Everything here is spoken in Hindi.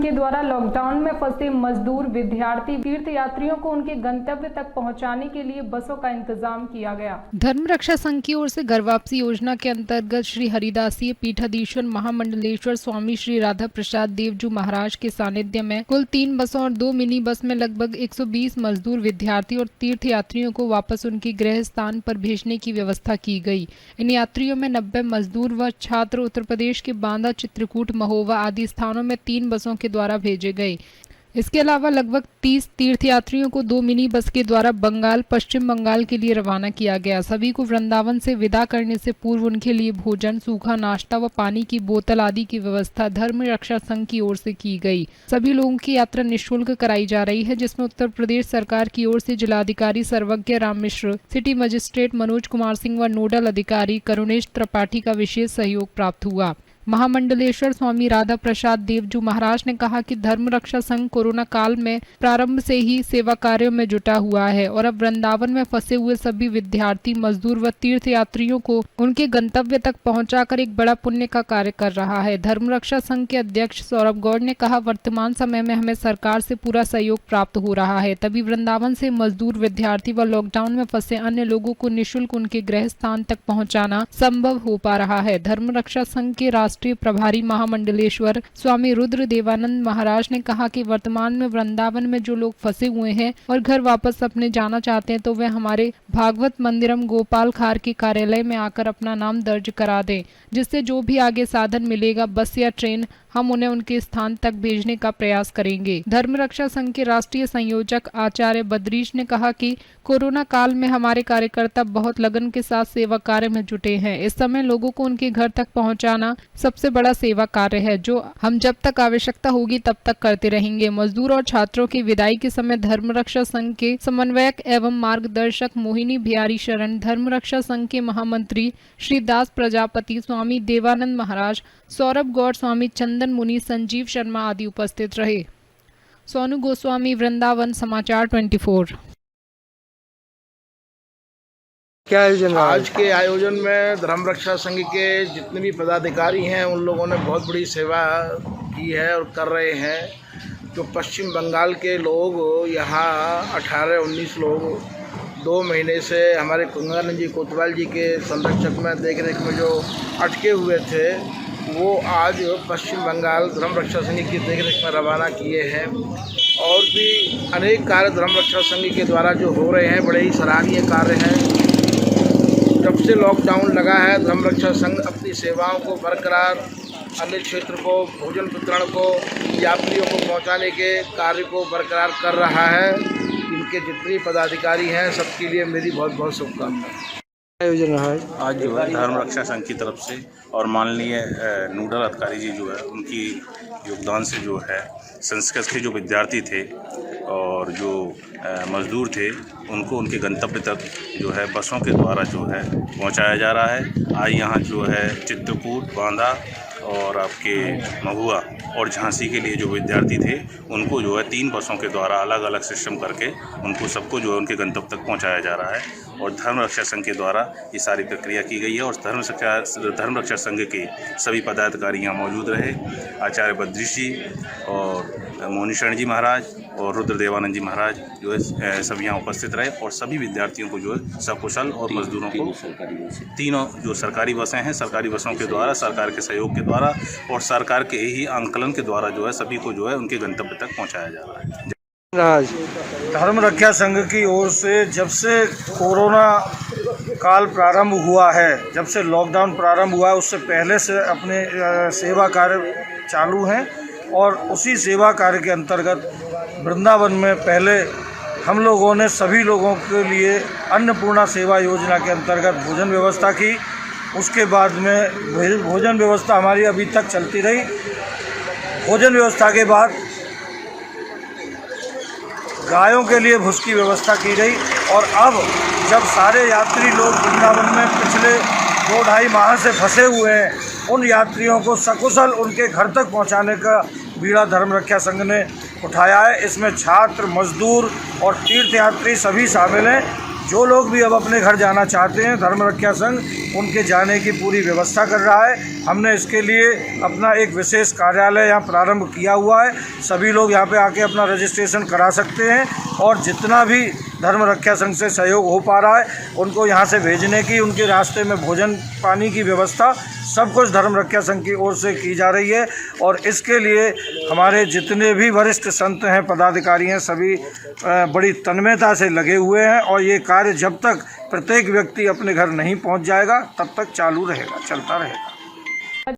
संघ के द्वारा लॉकडाउन में फंसे मजदूर, विद्यार्थी, तीर्थ यात्रियों को उनके गंतव्य तक पहुंचाने के लिए बसों का इंतजाम किया गया। धर्म रक्षा संघ की ओर से घर वापसी योजना के अंतर्गत श्री हरिदासीय पीठाधीश्वर महामंडलेश्वर स्वामी श्री राधा प्रसाद देवजू महाराज के सानिध्य में कुल 3 बसों और 2 मिनी बस में लगभग 120 मजदूर, विद्यार्थी और तीर्थ यात्रियों को वापस उनके गृह स्थान पर भेजने की व्यवस्था की गई। इन यात्रियों में 90 मजदूर व छात्र उत्तर प्रदेश के बांदा, चित्रकूट, महोबा आदि स्थानों में 3 बसों के द्वारा भेजे गए। इसके अलावा लगभग 30 तीर्थयात्रियों को 2 मिनी बस के द्वारा बंगाल, पश्चिम बंगाल के लिए रवाना किया गया। सभी को वृंदावन से विदा करने से पूर्व उनके लिए भोजन, सूखा नाश्ता व पानी की बोतल आदि की व्यवस्था धर्म रक्षा संघ की ओर से की गई। सभी लोगों की यात्रा निःशुल्क कराई जा रही है, जिसमें उत्तर प्रदेश सरकार की ओर से जिलाधिकारी सर्वज्ञ राम मिश्र, सिटी मजिस्ट्रेट मनोज कुमार सिंह व नोडल अधिकारी करुणेश त्रिपाठी का विशेष सहयोग प्राप्त हुआ। महामंडलेश्वर स्वामी राधा प्रसाद देवजू महाराज ने कहा कि धर्म रक्षा संघ कोरोना काल में प्रारंभ से ही सेवा कार्यों में जुटा हुआ है और अब वृंदावन में फंसे हुए सभी विद्यार्थी, मजदूर व तीर्थ यात्रियों को उनके गंतव्य तक पहुंचाकर एक बड़ा पुण्य का कार्य कर रहा है। धर्म रक्षा संघ के अध्यक्ष सौरभ गौड़ ने कहा, वर्तमान समय में हमें सरकार से पूरा सहयोग प्राप्त हो रहा है, तभी वृंदावन से मजदूर, विद्यार्थी व लॉकडाउन में फंसे अन्य लोगों को निःशुल्क उनके गृह स्थान तक पहुँचाना संभव हो पा रहा है। धर्म रक्षा संघ के राष्ट्रीय प्रभारी महामंडलेश्वर स्वामी रुद्र देवानंद महाराज ने कहा कि वर्तमान में वृंदावन में जो लोग फंसे हुए हैं और घर वापस अपने जाना चाहते हैं तो वे हमारे भागवत मंदिरम गोपाल खार के कार्यालय में आकर अपना नाम दर्ज करा दें, जिससे जो भी आगे साधन मिलेगा, बस या ट्रेन, हम उन्हें उनके स्थान तक भेजने का प्रयास करेंगे। धर्म रक्षा संघ के राष्ट्रीय संयोजक आचार्य बद्रीश ने कहा कि कोरोना काल में हमारे कार्यकर्ता बहुत लगन के साथ सेवा कार्य में जुटे हैं। इस समय लोगों को उनके घर तक पहुंचाना सबसे बड़ा सेवा कार्य है, जो हम जब तक आवश्यकता होगी तब तक करते रहेंगे। मजदूर और छात्रों की विदाई के समय धर्म रक्षा संघ के समन्वयक एवं मार्गदर्शक मोहिनी बिहारी शरण, धर्म रक्षा संघ के महामंत्री श्री दास प्रजापति, स्वामी देवानंद महाराज, सौरभ गौड़, स्वामी चंदन मुनि, संजीव शर्मा आदि उपस्थित रहे। सोनू गोस्वामी, वृंदावन समाचार 24। क्या आयोजन रहा? आज के आयोजन में धर्म रक्षा संघ के जितने भी पदाधिकारी हैं उन लोगों ने बहुत बड़ी सेवा की है और कर रहे हैं। जो पश्चिम बंगाल के लोग यहाँ 18-19 लोग 2 महीने से हमारे गंगानंद जी कोतवाल जी के संरक्षक में देख रेख में जो अटके हुए थे, वो आज पश्चिम बंगाल धर्म रक्षा संघ की देखरेख में रवाना किए हैं। और भी अनेक कार्य धर्म रक्षा संघ के द्वारा जो हो रहे हैं, बड़े ही सराहनीय कार्य हैं। जब से लॉकडाउन लगा है, धर्म रक्षा संघ अपनी सेवाओं को बरकरार, अन्य क्षेत्र को, भोजन वितरण को, यात्रियों को पहुंचाने के कार्य को बरकरार कर रहा है। इनके जितने पदाधिकारी हैं सबके लिए मेरी बहुत बहुत शुभकामनाएं। आयोजन रहा है आज जो है धर्म रक्षा संघ की तरफ से और माननीय नोडल अधिकारी जी जो है उनकी योगदान से जो है संस्कृत के जो विद्यार्थी थे और जो मजदूर थे उनको उनके गंतव्य तक जो है बसों के द्वारा जो है पहुंचाया जा रहा है। आज यहाँ जो है चित्रकूट, बांदा और आपके महुआ और झांसी के लिए जो विद्यार्थी थे उनको जो है 3 बसों के द्वारा अलग अलग सिस्टम करके उनको सबको जो है उनके गंतव्य तक पहुंचाया जा रहा है। और धर्म रक्षा संघ के द्वारा ये सारी प्रक्रिया की गई है और धर्म रक्षा संघ के सभी पदाधिकारी यहाँ मौजूद रहे। आचार्य बद्रीश जी और मोहिनी शरण जी महाराज और रुद्र देवानंद जी महाराज जो है सब यहाँ उपस्थित रहे और सभी विद्यार्थियों को जो है सकुशल और मजदूरों को 3 जो सरकारी बसें हैं, सरकारी बसों के द्वारा, सरकार के सहयोग के द्वारा और सरकार के ही आंकलन के द्वारा जो है सभी को जो है उनके गंतव्य तक पहुँचाया जा रहा है। धर्म रक्षा संघ की ओर से जब से कोरोना काल प्रारंभ हुआ है, जब से लॉकडाउन प्रारंभ हुआ है, उससे पहले से अपने सेवा कार्य चालू हैं और उसी सेवा कार्य के अंतर्गत वृंदावन में पहले हम लोगों ने सभी लोगों के लिए अन्नपूर्णा सेवा योजना के अंतर्गत भोजन व्यवस्था की। उसके बाद में भोजन व्यवस्था हमारी अभी तक चलती रही। भोजन व्यवस्था के बाद गायों के लिए भूस की व्यवस्था की गई और अब जब सारे यात्री लोग वृंदावन में पिछले 2-2.5 माह से फंसे हुए हैं, उन यात्रियों को सकुशल उनके घर तक पहुंचाने का बीड़ा धर्म रक्षा संघ ने उठाया है। इसमें छात्र, मजदूर और तीर्थयात्री सभी शामिल हैं। जो लोग भी अब अपने घर जाना चाहते हैं, धर्म रक्षा संघ उनके जाने की पूरी व्यवस्था कर रहा है। हमने इसके लिए अपना एक विशेष कार्यालय यहाँ प्रारंभ किया हुआ है। सभी लोग यहाँ पे आके अपना रजिस्ट्रेशन करा सकते हैं और जितना भी धर्म रक्षा संघ से सहयोग हो पा रहा है उनको यहाँ से भेजने की, उनके रास्ते में भोजन पानी की व्यवस्था सब कुछ धर्म रक्षा संघ की ओर से की जा रही है। और इसके लिए हमारे जितने भी वरिष्ठ संत हैं, पदाधिकारी हैं, सभी बड़ी तन्मयता से लगे हुए हैं और ये कार्य जब तक प्रत्येक व्यक्ति अपने घर नहीं पहुंच जाएगा तब तक चालू रहेगा, चलता रहेगा।